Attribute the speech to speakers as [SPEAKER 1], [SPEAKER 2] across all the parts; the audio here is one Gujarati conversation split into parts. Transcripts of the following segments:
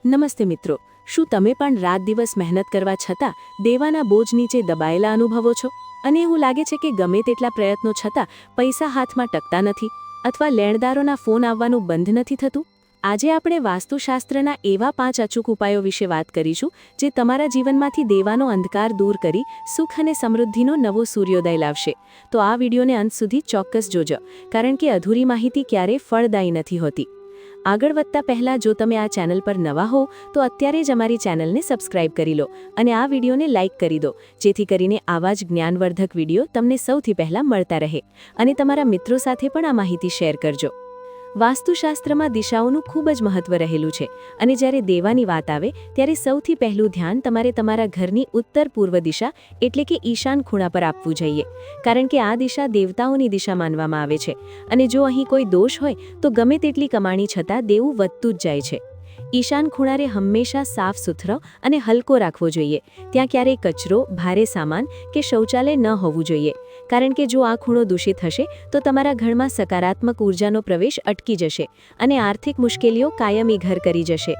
[SPEAKER 1] નમસ્તે મિત્રો, શું તમે પણ રાત દિવસ મહેનત કરવા છતાં દેવાના બોજ નીચે દબાયેલા અનુભવો છો? અને એવું લાગે છે કે ગમે તેટલા પ્રયત્નો છતાં પૈસા હાથમાં ટકતા નથી અથવા લેણદારોના ફોન આવવાનું બંધ નથી થતું? આજે આપણે વાસ્તુશાસ્ત્રના એવા 5 અચૂક ઉપાયો વિશે વાત કરીશું જે તમારા જીવનમાંથી દેવાનો અંધકાર દૂર કરી સુખ અને સમૃદ્ધિનો નવો સૂર્યોદય લાવશે. તો આ વિડીયોને અંત સુધી ચોક્કસ જોજો, કારણ કે અધૂરી માહિતી ક્યારેય ફળદાયી નથી હોતી. આગળ વધતા પહેલાં જો તમે આ ચેનલ પર નવા હો તો અત્યારે જ અમારી ચેનલને સબસ્ક્રાઇબ કરી લો અને આ વિડીયોને લાઇક કરી દો, જેથી કરીને આવા જ જ્ઞાનવર્ધક વિડીયો તમને સૌથી પહેલાં મળતા રહે. અને તમારા મિત્રો સાથે પણ આ માહિતી શેર કરજો. વાસ્તુશાસ્ત્રમાં દિશાઓનું ખૂબ જ મહત્વ રહેલું છે અને જ્યારે દેવાની વાત આવે ત્યારે સૌથી પહેલું ધ્યાન તમારે તમારા ઘરની ઉત્તર પૂર્વ દિશા એટલે કે ઈશાન ખૂણા પર આપવું જોઈએ, કારણ કે આ દિશા દેવતાઓની દિશા માનવામાં આવે છે અને જો અહીં કોઈ દોષ હોય તો ગમે તેટલી કમાણી છતાં દેવું વધતું જ જાય છે. ઈશાન ખૂણાને હંમેશા સાફ સુથરો અને હલકો રાખવો જોઈએ. ત્યાં ક્યારેય કચરો, ભારે સામાન કે શૌચાલય ન હોવું જોઈએ, કારણ કે જો આ ખૂણો દૂષિત હશે તો તમારા ઘરમાં સકારાત્મક ઉર્જાનો પ્રવેશ અટકી જશે અને આર્થિક મુશ્કેલીઓ કાયમી ઘર કરી જશે.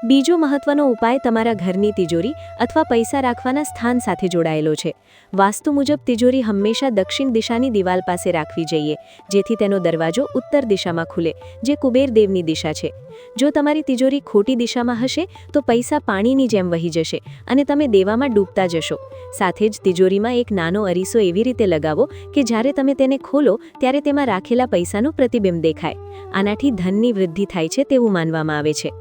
[SPEAKER 1] બીજો મહત્વનો ઉપાય તમારા ઘરની તિજોરી અથવા પૈસા રાખવાના સ્થાન સાથે જોડાયેલો છે. વાસ્તુ મુજબ તિજોરી હંમેશા દક્ષિણ દિશાની દિવાલ પાસે રાખવી જોઈએ, જેથી તેનો દરવાજો ઉત્તર દિશામાં ખુલે, જે કુબેર દેવની દિશા છે. જો તમારી તિજોરી ખોટી દિશામાં હશે તો પૈસા પાણીની જેમ વહી જશે અને તમે દેવામાં ડૂબતા જશો. સાથે જ તિજોરીમાં એક નાનો અરીસો એવી રીતે લગાવો કે જ્યારે તમે તેને ખોલો ત્યારે તેમાં રાખેલા પૈસાનું પ્રતિબિંબ દેખાય. આનાથી ધનની વૃદ્ધિ થાય છે તેવું માનવામાં આવે છે.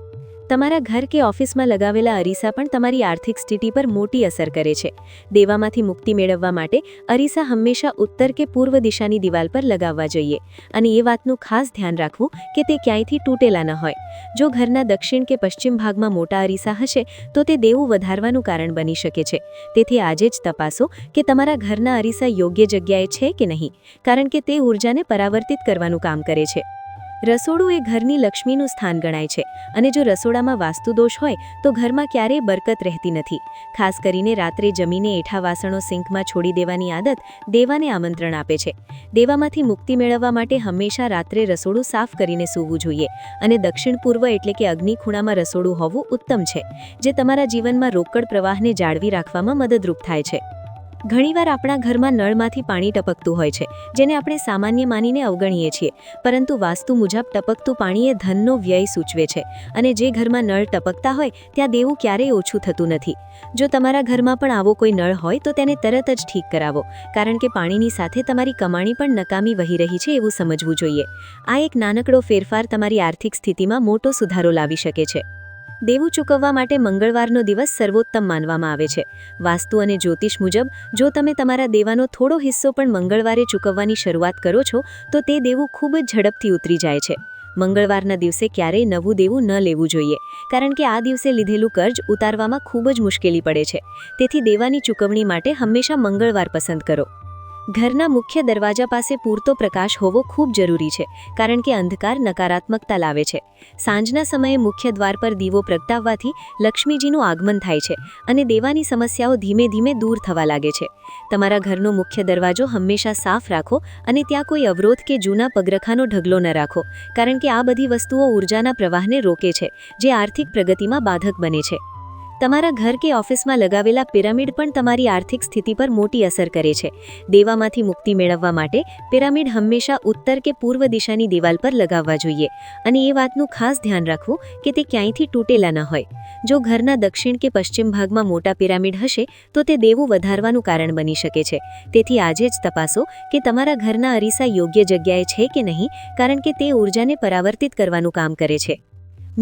[SPEAKER 1] તમારા ઘર કે ઓફિસમાં લગાવેલા અરીસા પણ તમારી આર્થિક સ્થિતિ પર મોટી અસર કરે છે. દેવામાંથી મુક્તિ મેળવવા માટે અરીસા હંમેશા ઉત્તર કે પૂર્વ દિશાની દિવાલ પર લગાવવા જોઈએ અને એ વાતનું ખાસ ધ્યાન રાખવું કે તે ક્યાંયથી તૂટેલા ન હોય. જો ઘરના દક્ષિણ કે પશ્ચિમ ભાગમાં મોટા અરીસા હશે તો તે દેવું વધારવાનું કારણ બની શકે છે. તેથી આજે જ તપાસો કે તમારા ઘરના અરીસા યોગ્ય જગ્યાએ છે કે નહીં, કારણ કે તે ઉર્જાને પરાવર્તિત કરવાનું કામ કરે છે. રસોડું એ ઘરની લક્ષ્મીનું સ્થાન ગણાય છે અને જો રસોડામાં વાસ્તુદોષ હોય તો ઘરમાં ક્યારેય બરકત રહેતી નથી. ખાસ કરીને રાત્રે જમીને એઠા વાસણો સિંકમાં છોડી દેવાની આદત દેવાને આમંત્રણ આપે છે. દેવામાંથી મુક્તિ મેળવવા માટે હંમેશા રાત્રે રસોડું સાફ કરીને સૂવું જોઈએ અને દક્ષિણ પૂર્વ એટલે કે અગ્નિ ખૂણામાં રસોડું હોવું ઉત્તમ છે, જે તમારા જીવનમાં રોકડ પ્રવાહને જાળવી રાખવામાં મદદરૂપ થાય છે. ઘણીવાર આપણા ઘરમાં નળમાંથી પાણી ટપકતું હોય છે, જેને આપણે સામાન્ય માનીને અવગણીએ છીએ, પરંતુ વાસ્તુ મુજબ ટપકતું પાણી એ ધનનો વ્યય સૂચવે છે અને જે ઘરમાં નળ ટપકતા હોય ત્યાં દેવું ક્યારેય ઓછું થતું નથી. જો તમારા ઘરમાં પણ આવો કોઈ નળ હોય તો તેને તરત જ ઠીક કરાવો, કારણ કે પાણીની સાથે તમારી કમાણી પણ નકામી વહી રહી છે એવું સમજવું જોઈએ. આ એક નાનકડો ફેરફાર તમારી આર્થિક સ્થિતિમાં મોટો સુધારો લાવી શકે છે. દેવું ચૂકવવા માટે મંગળવારનો દિવસ સર્વોત્તમ માનવામાં આવે છે. વાસ્તુ અને જ્યોતિષ મુજબ જો તમે તમારા દેવાનો થોડો હિસ્સો પણ મંગળવારે ચૂકવવાની શરૂઆત કરો છો તો તે દેવું ખૂબ જ ઝડપથી ઉતરી જાય છે. મંગળવારના દિવસે ક્યારેય નવું દેવું ન લેવું જોઈએ, કારણ કે આ દિવસે લીધેલું કર્જ ઉતારવામાં ખૂબ જ મુશ્કેલી પડે છે. તેથી દેવાની ચૂકવણી માટે હંમેશા મંગળવાર પસંદ કરો. ઘરના મુખ્ય દરવાજા પાસે પૂરતો પ્રકાશ હોવો ખૂબ જરૂરી છે, કારણ કે અંધકાર નકારાત્મકતા લાવે છે. સાંજના સમયે મુખ્ય દ્વાર પર દીવો પ્રગટાવવાથી લક્ષ્મીજીનું આગમન થાય છે અને દેવાની સમસ્યાઓ ધીમે ધીમે દૂર થવા લાગે છે. તમારા ઘરનો મુખ્ય દરવાજો હંમેશા સાફ રાખો અને ત્યાં કોઈ અવરોધ કે જૂના પગરખાનો ઢગલો ન રાખો, કારણ કે આ બધી વસ્તુઓ ઉર્જાના પ્રવાહને રોકે છે, જે આર્થિક પ્રગતિમાં બાધક બને છે. તમારા ઘર કે ઓફિસમાં લગાવેલા પિરામિડ પણ તમારી આર્થિક સ્થિતિ પર મોટી અસર કરે છે. દેવામાંથી મુક્તિ મેળવવા માટે પિરામિડ હંમેશા ઉત્તર કે પૂર્વ દિશાની દિવાલ પર લગાવવા જોઈએ અને એ વાતનું ખાસ ધ્યાન રાખવું કે તે ક્યાંયથી તૂટેલા ન હોય. જો ઘરના દક્ષિણ કે પશ્ચિમ ભાગમાં મોટા પિરામિડ હશે તો તે દેવું વધારવાનું કારણ બની શકે છે. તેથી આજે જ તપાસો કે તમારા ઘરના અરીસા યોગ્ય જગ્યાએ છે કે નહીં, કારણ કે તે ઉર્જાને પરાવર્તિત કરવાનું કામ કરે છે.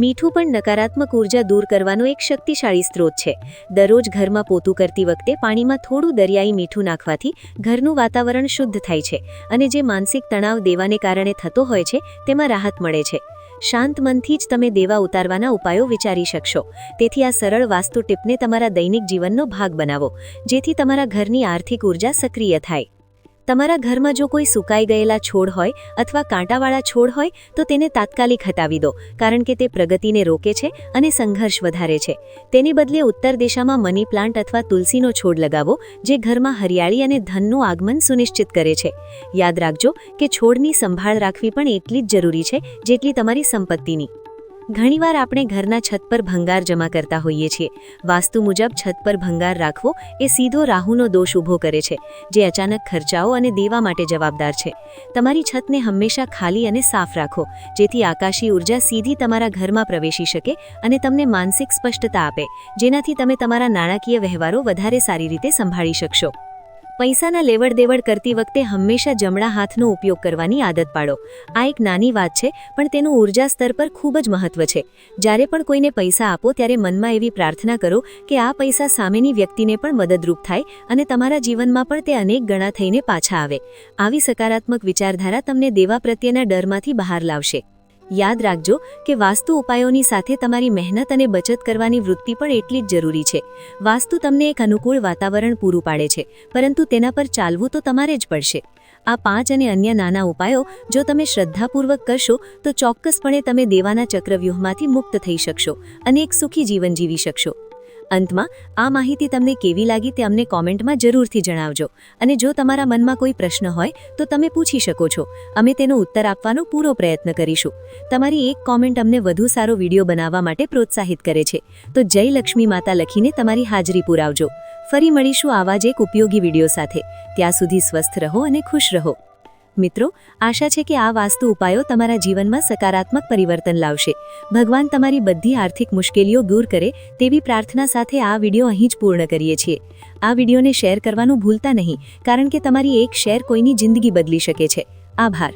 [SPEAKER 1] મીઠું પણ નકારાત્મક ઉર્જા દૂર કરવાનો એક શક્તિશાળી સ્ત્રોત છે. દરરોજ ઘરમાં પોતું કરતી વખતે પાણીમાં થોડું દરિયાઈ મીઠું નાખવાથી ઘરનું વાતાવરણ શુદ્ધ થાય છે અને જે માનસિક તણાવ દેવાને કારણે થતો હોય છે તેમાં રાહત મળે છે. શાંત મનથી જ તમે દેવા ઉતારવાના ઉપાયો વિચારી શકશો. તેથી આ સરળ વાસ્તુ ટીપને તમારા દૈનિક જીવનનો ભાગ બનાવો, જેથી તમારા ઘરની આર્થિક ઉર્જા સક્રિય થાય. તમારા ઘરમાં જો કોઈ સુકાઈ ગયેલા છોડ હોય અથવા કાંટાવાળા છોડ હોય તો તેને તાત્કાલિક હટાવી દો, કારણ કે તે પ્રગતિને રોકે છે અને સંઘર્ષ વધારે છે. તેની બદલે ઉત્તર દિશામાં મની પ્લાન્ટ અથવા તુલસીનો છોડ લગાવો, જે ઘરમાં હરિયાળી અને ધનનું આગમન સુનિશ્ચિત કરે છે. યાદ રાખજો કે છોડની સંભાળ રાખવી પણ એટલી જ જરૂરી છે જેટલી તમારી સંપત્તિની.
[SPEAKER 2] ઘણીવાર આપણે ઘરના છત પર ભંગાર જમા કરતા હોઈએ છીએ. વાસ્તુ મુજબ છત પર ભંગાર રાખવો એ સીધો રાહુનો દોષ ઊભો કરે છે, જે અચાનક ખર્ચાઓ અને દેવા માટે જવાબદાર છે. તમારી છતને હંમેશા ખાલી અને સાફ રાખો, જેથી આકાશી ઉર્જા સીધી તમારા ઘરમાં પ્રવેશી શકે અને તમને માનસિક સ્પષ્ટતા આપે, જેનાથી તમે તમારા નાણાકીય વ્યવહારો વધારે સારી રીતે સંભાળી શકશો. પૈસાના લેવડ દેવડ કરતી વખતે હંમેશા જમણા હાથનો ઉપયોગ કરવાની આદત પાડો. આ એક નાની વાત છે, પણ તેનું ઉર્જા સ્તર પર ખૂબ જ મહત્વ છે. જ્યારે પણ કોઈને પૈસા આપો ત્યારે મનમાં એવી પ્રાર્થના કરો કે આ પૈસા સામેની વ્યક્તિને પણ મદદરૂપ થાય અને તમારા જીવનમાં પણ તે અનેક ગણા થઈને પાછા આવે. આવી સકારાત્મક વિચારધારા તમને દેવા પ્રત્યેના ડરમાંથી બહાર લાવશે. યાદ રાખજો કે વાસ્તુ ઉપાયોની સાથે તમારી મહેનત અને બચત કરવાની વૃત્તિ પણ એટલી જ જરૂરી છે. વાસ્તુ તમને એક અનુકૂળ વાતાવરણ પૂરું પાડે છે, પરંતુ તેના પર ચાલવું તો તમારે જ પડશે. આ 5 અને અન્ય નાના ઉપાયો જો તમે શ્રદ્ધાપૂર્વક કરશો તો ચોક્કસપણે તમે દેવાના ચક્રવ્યૂહમાંથી મુક્ત થઈ શકશો અને એક સુખી જીવન જીવી શકશો. અંતમાં આ માહિતી તમને કેવી લાગી તે અમને કોમેન્ટમાં જરૂરથી જણાવજો, અને જો તમારા મનમાં કોઈ પ્રશ્ન હોય તો તમે પૂછી શકો છો. અમે તેનો ઉત્તર આપવાનો પૂરો પ્રયત્ન કરીશું. તમારી એક કોમેન્ટ અમને વધુ સારો વિડીયો બનાવવા માટે પ્રોત્સાહિત કરે છે. તો જય લક્ષ્મી માતા લખીને તમારી હાજરી પુરાવજો. ફરી મળીશું આવા જ એક ઉપયોગી વિડીયો સાથે. ત્યાં સુધી સ્વસ્થ રહો અને ખુશ રહો. મિત્રો, આશા છે કે આ વાસ્તુ ઉપાયો તમારા જીવનમાં સકારાત્મક પરિવર્તન લાવશે. ભગવાન તમારી બધી આર્થિક મુશ્કેલીઓ દૂર કરે તેવી પ્રાર્થના સાથે આ વિડીયો અહીં જ પૂર્ણ કરીએ છીએ. આ વિડીયોને શેર કરવાનું ભૂલતા નહીં, કારણ કે તમારી એક શેર કોઈની જિંદગી બદલી શકે છે. આભાર.